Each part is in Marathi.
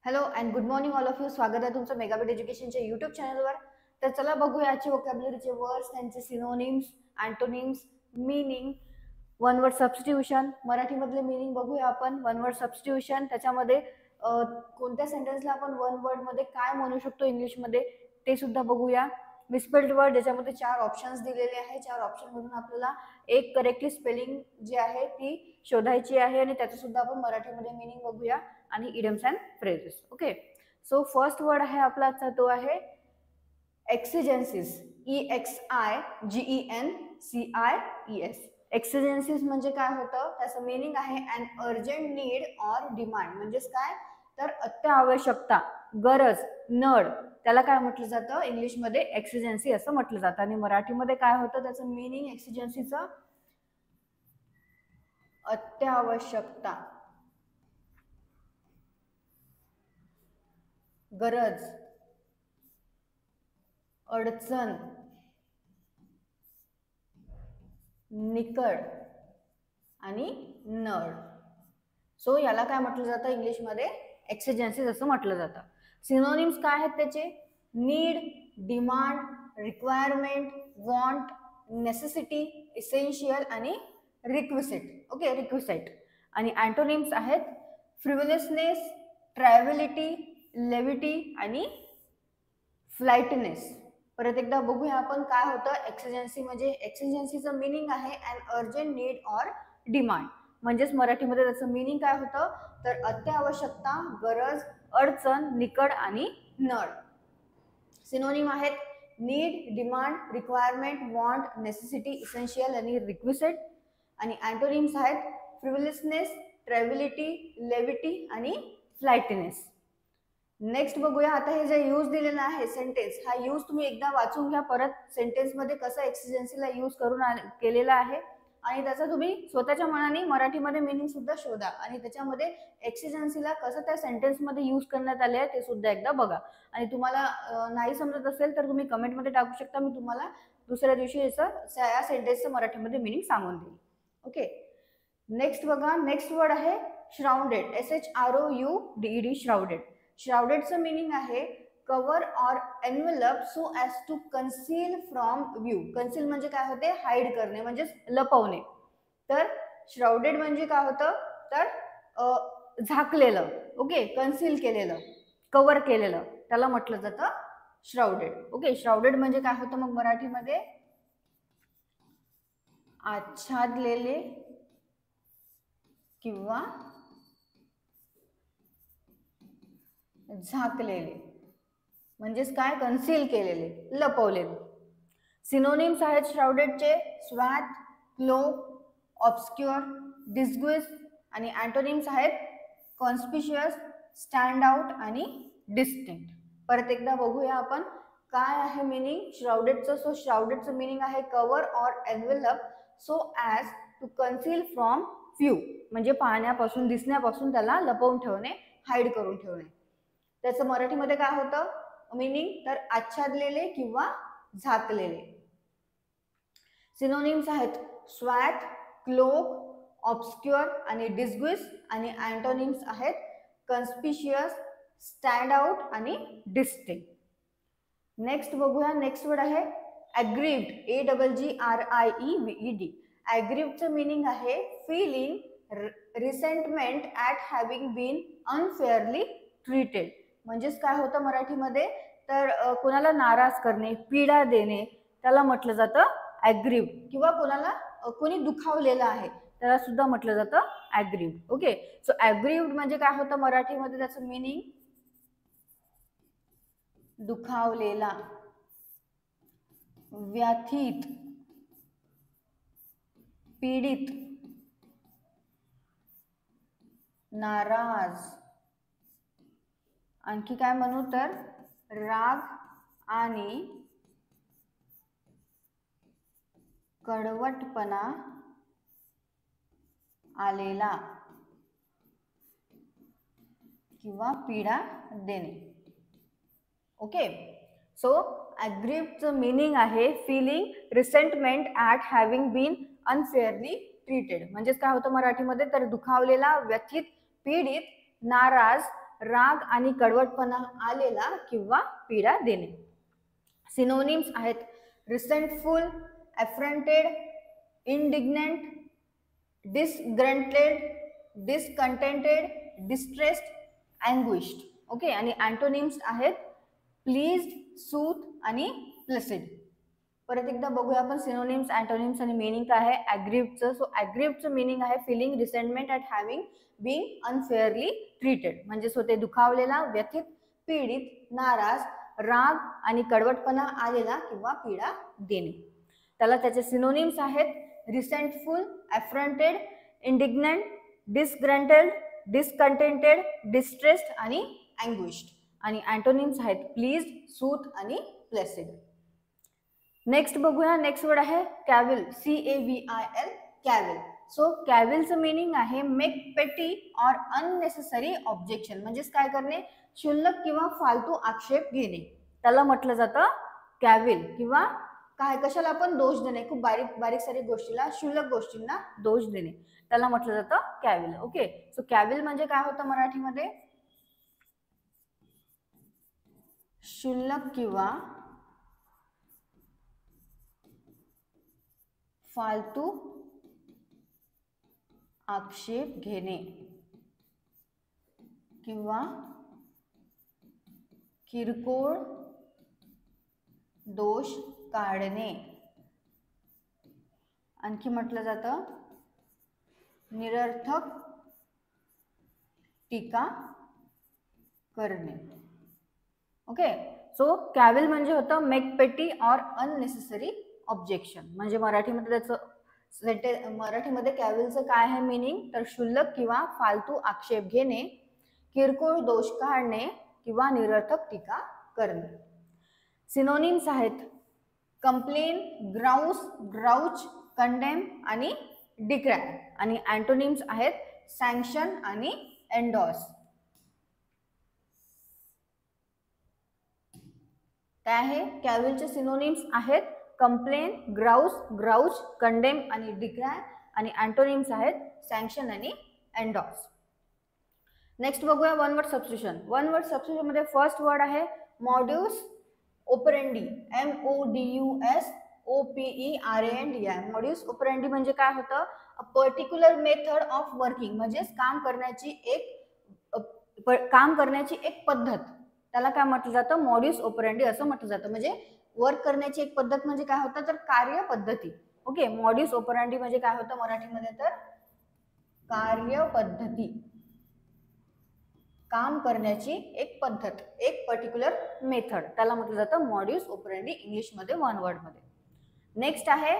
Hello and good morning all of you. स्वागत आहे तुमचं मेगाबिट एज्युकेशनच्या यूट्यूब चॅनलवर. तर चला बघूया आजचे व्होकॅब्युलरीचे वर्ड्स, त्यांचे synonyms, antonyms, meaning, one word substitution. मराठीमधले मीनिंग बघूया आपण. वन वर्ड सबस्टिट्यूशन त्याच्यामध्ये कोणत्या सेंटेन्सला आपण वन वर्डमध्ये काय म्हणू शकतो इंग्लिशमध्ये ते सुद्धा बघूया. मिसस्पेल्ड वर्ड ज्याच्यामध्ये 4 ऑप्शन्स दिलेले आहे. 4 ऑप्शनमधून आपल्याला एक करेक्टली स्पेलिंग जी आहे ती शोधायची आहे आणि त्याचं सुद्धा आपण मराठीमध्ये मीनिंग बघूया आणि idioms and phrases. Okay, so first word आहे आपला आजचा तो आहे एक्सिजेन्सीस. EXIGENCIES. एक्सिजेन्सीस म्हणजे काय होतं, त्याचं मीनिंग आहे अन अर्जंट नीड ऑर डिमांड. म्हणजेच काय तर अत्यावश्यकता, गरज, नड, त्याला काय म्हटलं जातं इंग्लिशमध्ये एक्सिजेन्सी असं म्हटलं जातं. आणि मराठीमध्ये काय होतं त्याचं मीनिंग एक्सिजेन्सीचं अत्यावश्यकता, गरज, अडचण, निकड आणि नड. सो याला काय म्हटलं जातं इंग्लिशमध्ये एक्सिजेन्सीज असं म्हटलं जातं. सिनोनिम्स काय आहेत त्याचे? Need, demand, requirement, want, necessity, essential आणि रिक्विसिट. Okay, requisite. आणि अँटोनिम्स आहेत फ्रिव्हिलसनेस, ट्रॅव्हिलिटी, लेव्हिटी आणि फ्लाइटनेस. परत एकदा बघूया आपण काय होतं एक्सिजेन्सी म्हणजे. एक्सिजेन्सीचं मीनिंग आहे अन अर्जंट नीड ऑर डिमांड. म्हणजेच मराठीमध्ये त्याचं मीनिंग काय होतं तर अत्यावश्यकता, गरज, अडचण, निकड आणि नड. सिनोनिम आहेत need, demand, requirement, want, necessity, essential आणि रिक्विसिट. आणि अँटोनिम्स आहेत फ्रिव्हिलसनेस, ट्रॅव्हिलिटी, लेव्हिटी आणि फ्लाइटनेस. नेक्स्ट बघूया आता हे जे यूज दिलेला आहे सेंटेन्स, हा यूज तुम्ही एकदा वाचून घ्या परत. सेंटेन्स मध्ये कसं एक्सिजेन्सीला यूज करून केलेला आहे आणि त्याचा तुम्ही स्वतःच्या मनाने मराठीमध्ये मीनिंग सुद्धा शोधा आणि त्याच्यामध्ये एक्सिजेन्सीला कसं त्या सेंटेन्स मध्ये यूज करण्यात आले आहे ते सुद्धा एकदा बघा. आणि तुम्हाला नाही समजत असेल तर तुम्ही कमेंटमध्ये टाकू शकता. मी तुम्हाला दुसऱ्या दिवशी या सेंटेन्सचं मराठीमध्ये मीनिंग सांगून देईल. ओके, नेक्स्ट बघा. नेक्स्ट वर्ड आहे श्राउंडेड. SHROUDED. श्राउडेड. श्राउडेडचं मीनिंग आहे cover or envelop so as to conceal from view. Conceal म्हणजे काय होते हाईड करणे म्हणजेच लपवणे. तर श्राउडेड म्हणजे काय होतं तर झाकलेलं. ओके, कन्सील केलेलं, कव्हर केलेलं, त्याला म्हटलं जातं श्राउडेड. ओके, श्राउडेड म्हणजे काय होतं मग मराठीमध्ये आच्छादलेले किंवा झाकलेले. म्हणजेच काय कन्सील केलेले, लपवलेले. सिनोनिम्स आहेत श्राउडेडचे स्वॅथ, क्लोक, ऑब्स्क्युअर, डिस्ग्विस. आणि अँटोनिम्स आहेत कॉन्स्पिशियस, स्टँड आउट आणि डिस्टिंक्ट. परत एकदा बघूया आपण काय आहे मीनिंग श्राउडेडचं. सो श्राउडेडचं मीनिंग आहे cover or envelop so as to conceal from view. म्हणजे पाहण्यापासून, दिसण्यापासून त्याला लपवून ठेवणे, हाईड करून ठेवणे. त्याचं मराठीमध्ये काय होतं मीनिंग तर आच्छादलेले किंवा झाकलेले. सिनोनिम्स आहेत स्वॅथ, क्लोक, ऑब्स्क्युअर आणि डिस्ग्विस. आणि अँटोनिम्स आहेत कन्स्पिशियस, स्टँड आउट आणि डिस्टिंक्ट. नेक्स्ट बघूया. नेक्स्ट वर्ड आहे ॲग्रीव्ड. AGGRIEVED. ॲग्रीव्डचं मीनिंग आहे feeling resentment at having been unfairly treated. म्हणजेच काय होतं मराठीमध्ये तर कोणाला नाराज करणे, पीडा देणे, त्याला म्हटलं जातं ॲग्रीव्ड. किंवा कोणाला कोणी दुखावलेलं आहे त्याला सुद्धा म्हटलं जातं ॲग्रीव्ड. ओके, सो ॲग्रीव्ड म्हणजे काय होतं मराठीमध्ये त्याचं मीनिंग दुखावलेला, व्यथित, पीडित, नाराज. आणखी काय म्हणू तर राग आणि कडवटपणा आलेला किंवा पीडा देणे. ओके, सो ॲग्रीव्डचं मीनिंग आहे feeling resentment at having been unfairly treated. म्हणजेच काय होतं मराठीमध्ये तर दुखावलेला, व्यथित, पीडित, नाराज, राग आणि कडवटपणा आलेला किंवा पीडा देणे. सिनोनिम्स आहेत resentful, अफ्रंटेड, इंडिग्नंट, disgruntled, discontented, distressed, अँग्विश्ड. Okay, आणि अँटोनिम्स आहेत प्लीज्ड, सूथ आणि प्लेसिड. परत एकदा बघूया आपण सिनोनिम्स, अँटोनिम्स आणि मीनिंग काय आहे ॲग्रीव्डचं. सो ॲग्रीव्डचं मीनिंग आहे feeling resentment at having being unfairly treated, म्हणजे स्वतः दुखावलेला, व्यथित, पीडित, नाराज, राग आणि कडवटपणा आलेला किंवा पीडा देणे. त्याला त्याचे सिनोनिम्स आहेत रिसेंटफुल, अफ्रंटेड, इंडिग्नंट, डिसग्रंटेड, डिसकंटेंटेड, डिस्ट्रेस्ड आणि अँग्विश्ड. आणि अँटोनिम्स आहेत प्लीज्ड, सूथ आणि प्लेसिड. नेक्स्ट बघूया. नेक्स्ट वर्ड आहे कॅविल, CAVIL, कॅविल. सो कॅविलचं मीनिंग आहे मेक पेटी ऑर अननेसेसरी ऑब्जेक्शन, म्हणजेच काय करणे, क्षुल्लक किंवा फालतू आक्षेप घेणे, त्याला म्हटलं जातं कॅविल. किंवा काय कशाला आपण दोष देणे, खूप बारीक बारीक सारी गोष्टीला, क्षुल्लक गोष्टींना दोष देणे, त्याला म्हटलं जातं कॅविल. ओके, सो कॅविल म्हणजे काय होतं मराठीमध्ये, क्षुल्लक किंवा फालतू आक्षेप घेणे किंवा किरकोळ दोष काढणे. आणखी म्हटलं जातं निरर्थक टीका करणे. ओके, सो कॅविल म्हणजे होतं मेक पेटी ऑर अननेसेसरी ऑब्जेक्शन. म्हणजे मराठीमध्ये त्याचं मराठीमध्ये कॅविलचं काय आहे मीनिंग, तर क्षुल्लक किंवा फालतू आक्षेप घेणे, किरकोळ दोष काढणे किंवा निरर्थक टीका करणे. सिनोनिम्स आहेत कंप्लेन, ग्राउस, ग्राउच, कंडेम आणि डिक्राय. आणि अँटोनिम्स आहेत सँक्शन आणि एंडॉर्स. काय आहे कॅविलचे सिनोनिम्स आहेत कंप्लेन, ग्राउस, ग्राउच, कंडेम आणि डिक्राय. आणि अँटोनिम्स आहेत सँक्शन आणि एंडॉर्स. नेक्स्ट बघूया one word substitution. One word substitution मध्ये फर्स्ट वर्ड आहे modus operandi, MODUS OPERANDI. Modus operandi म्हणजे काय होतं, a particular method of working, म्हणजे काम करण्याची एक पद्धत, त्याला काय म्हटलं जातं मॉड्यूस ऑपरेंडी असं म्हटलं जातं. म्हणजे वर्क करण्याची एक पद्धत म्हणजे काय होतं, तर कार्यपद्धती. ओके, मॉड्यूस ऑपरेंडी म्हणजे काय होतं मराठीमध्ये, तर कार्यपद्धती, काम करण्याची एक पद्धत, एक पर्टिक्युलर मेथड, त्याला म्हटलं जातं मॉड्यूस ऑपरेंडी इंग्लिशमध्ये वन वर्ड मध्ये. नेक्स्ट आहे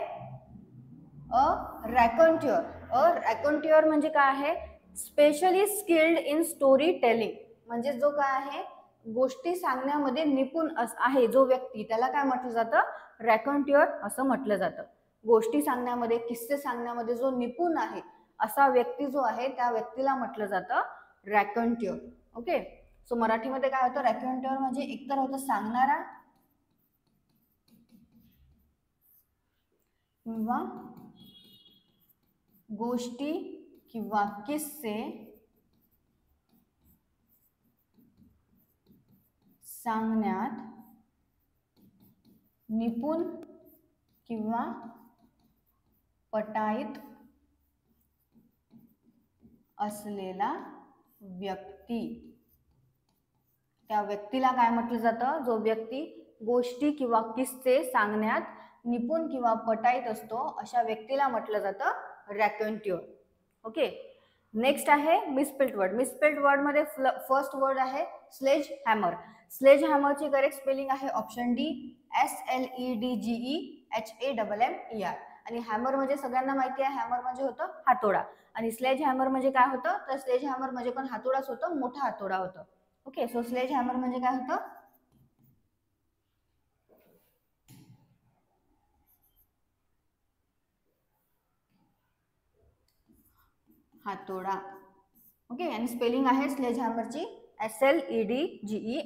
अ रॅकॉन्ट्युअर. अ रॅकॉन्ट्युअर म्हणजे काय आहे, specially skilled in story telling, म्हणजे जो काय आहे गोष्टी सांगण्यामध्ये निपुण आहे जो व्यक्ती, त्याला काय म्हटलं जातं, रॅकॉन्ट्युअर असं म्हटलं जातं. गोष्टी सांगण्यामध्ये, किस्से सांगण्यामध्ये जो निपुण आहे असा व्यक्ती जो आहे त्या व्यक्तीला म्हटलं जातं रॅकॉन्ट्युअर. ओके, सो मराठीमध्ये काय होतं रॅकॉन्ट्युअर म्हणजे एकतर होतं सांगणारा किंवा गोष्टी किंवा किस्से सांगण्यात निपुण किंवा पटाईत असलेला व्यक्ती, त्या व्यक्तीला काय म्हटलं जातं, जो व्यक्ती गोष्टी किंवा किस्से सांगण्यात निपुण किंवा पटाईत असतो अशा व्यक्तीला म्हटलं जातं रॅकॉन्ट्युअर. ओके, नेक्स्ट आहे मिसस्पेल्ड वर्ड. मिसस्पेल्ड वर्ड मध्ये फर्स्ट वर्ड आहे स्लेज हॅमर. स्लेज हॅमरची करेक्ट स्पेलिंग आहे ऑप्शन डी, SLEDGEHAMMER. आणि हॅमर म्हणजे सगळ्यांना माहिती आहे, हॅमर म्हणजे होतं हातोडा. आणि स्लेज हॅमर म्हणजे काय होतं, तर स्लेज हॅमर म्हणजे पण हातोडाच होतं, मोठा हातोडा होतं. ओके, सो स्लेज हॅमर म्हणजे काय होतं, हातोडा. ओके, आणि स्पेलिंग आहे स्लेज हॅमरची SLEDGEHAMMER.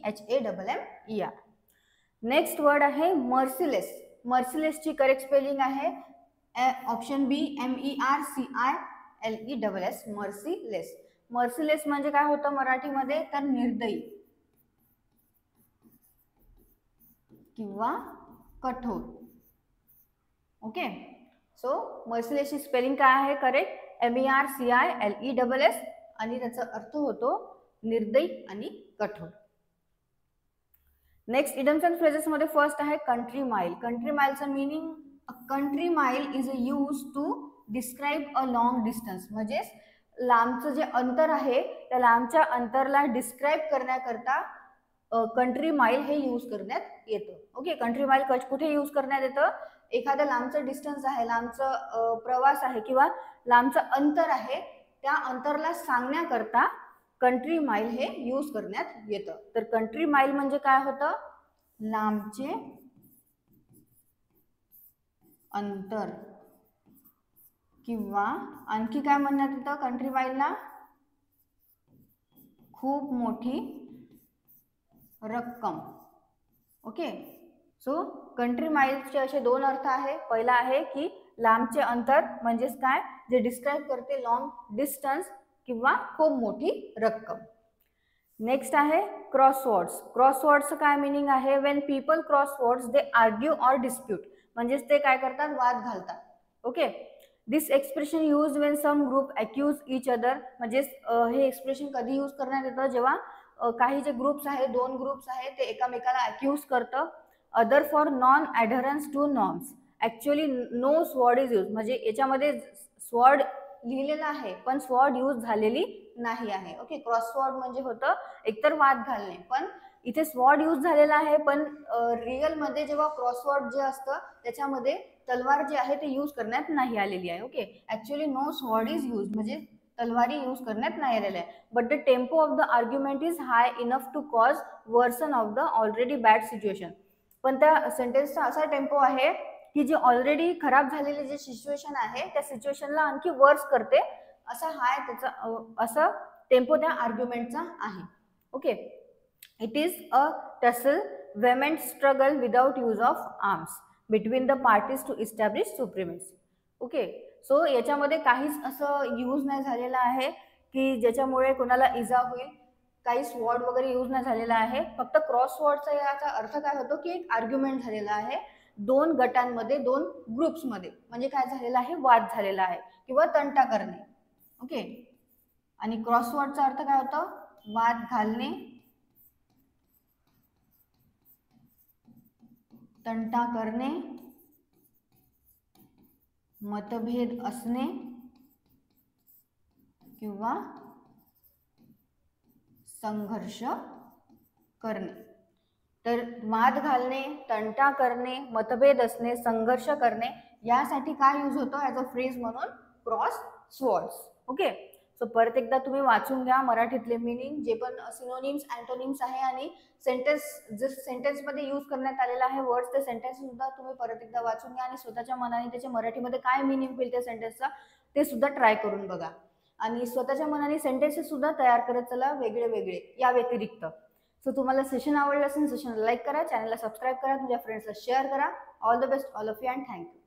नेक्स्ट वर्ड आहे मर्सिलेस. मर्सिलेसची करेक्ट स्पेलिंग आहे ऑप्शन बी, MERCILES, मर्सिलेस. मर्सिलेस म्हणजे काय होतं मराठीमध्ये, तर निर्दयी किंवा कठोर. ओके, सो मर्सिलेसची स्पेलिंग काय आहे करेक्ट, MERCILESS, आणि त्याचा अर्थ होतो निर्दयी आणि कठोर. नेक्स्ट इडम्स अँड फ्रेजेस मध्ये फर्स्ट आहे कंट्री माइल. कंट्री माइलचं meaning, a country mile is use to describe a long distance, म्हणजे लांबचं जे अंतर आहे त्या लांबच्या अंतरला डिस्क्राईब करण्याकरता कंट्री माइल हे यूज करण्यात येतं. ओके, कंट्री माइल कुठे यूज करण्यात येतं, एखादं लांबचं डिस्टन्स आहे, लांबचं प्रवास आहे किंवा लांबचं अंतर आहे, त्या अंतरला सांगण्याकरता कंट्री माइल हे यूज करण्यात येतं. तर कंट्री माइल म्हणजे काय होतं, लांबचे अंतर, किंवा आणखी काय म्हणण्यात येतं कंट्री माइलला, खूप मोठी रक्कम. ओके, सो कंट्री माइलचे असे दोन अर्थ आहे. पहिला आहे की लांबचे अंतर म्हणजेच काय, जे डिस्क्राईब करते लॉंग डिस्टन्स किंवा खूप मोठी रक्कम. नेक्स्ट आहे क्रॉसवर्ड्स. क्रॉसवर्ड्सचं काय मिनिंग आहे, when people crosswords they argue or dispute, म्हणजेच ते काय करतात, वाद घालतात. Okay, this expression use when some group accuse each other, म्हणजेच हे एक्सप्रेशन कधी यूज करण्यात येतं, जेव्हा काही जे ग्रुप्स आहेत, दोन ग्रुप्स आहेत, ते एकामेकाला अक्यूज करतं. Other for non adherence to norms, actually no sword is use, म्हणजे याच्यामध्ये स्वॉर्ड लिहिलेला आहे पण स्वॉर्ड यूज झालेली नाही आहे. ओके, क्रॉसवर्ड म्हणजे होतं एकतर वाद घालणे, पण इथे स्वॉर्ड यूज झालेला आहे, पण रिअल मध्ये जेव्हा क्रॉसवर्ड जे असतं त्याच्यामध्ये तलवार जी आहे ते यूज करण्यात नाही आलेली आहे. Okay, actually no sword is use, म्हणजे तलवारी यूज करण्यात नाही आलेल्या आहे. But the tempo of the argument is high enough to cause worsen of the already bad situation, पण त्या सेंटेन्सचा असा टेम्पो आहे की जी ऑलरेडी खराब झालेली जे सिच्युएशन आहे त्या सिच्युएशनला आणखी वर्स करते, असा हाय त्याचा असं टेम्पो त्या आर्ग्युमेंटचा आहे. Okay, it is a tussle vehement struggle without use of arms between the parties to establish supremacy. Okay, so याच्यामध्ये काहीच असं यूज नाही झालेलं आहे की ज्याच्यामुळे कोणाला इजा होईल, काही स्वॉर्ड वगैरे यूज नाही झालेला आहे. फक्त क्रॉस स्वॉर्डचा याचा अर्थ काय होतो की एक आर्ग्युमेंट झालेला आहे दोन गटांमध्ये, दोन ग्रुप्समध्ये, म्हणजे काय झालेला आहे, वाद झालेला आहे किंवा तंटा करणे. ओके, आणि क्रॉसवर्डचा अर्थ काय होतं, वाद घालणे, तंटा करणे, मतभेद असणे किंवा संघर्ष करणे. तर वाद घालणे, तंटा करणे, मतभेद असणे, संघर्ष करणे यासाठी काय यूज होतो ॲज अ फ्रेज म्हणून, क्रॉस स्वॉर्ड्स. ओके, सो परत एकदा तुम्ही वाचून घ्या मराठीतले मीनिंग, जे पण सिनोनिम्स, अँटोनिम्स आहे आणि सेंटेन्स, जे सेंटेन्समध्ये यूज करण्यात आलेला आहे वर्ड्स, ते सेंटेन्स सुद्धा तुम्ही परत एकदा वाचून घ्या आणि स्वतःच्या मनाने त्याच्या मराठीमध्ये काय मीनिंग होईल त्या सेंटेन्सचा ते सुद्धा ट्राय करून बघा. आणि स्वतःच्या मनाने सेंटेन्सेस सुद्धा तयार करत चला वेगळे वेगळे या व्यतिरिक्त. सो तुम्हाला सेशन आवडलं असेल, सेशनला लाईक करा, चॅनलला सबस्क्राईब करा, तुमच्या फ्रेंड्सला शेअर करा. All the best all of you and thank you.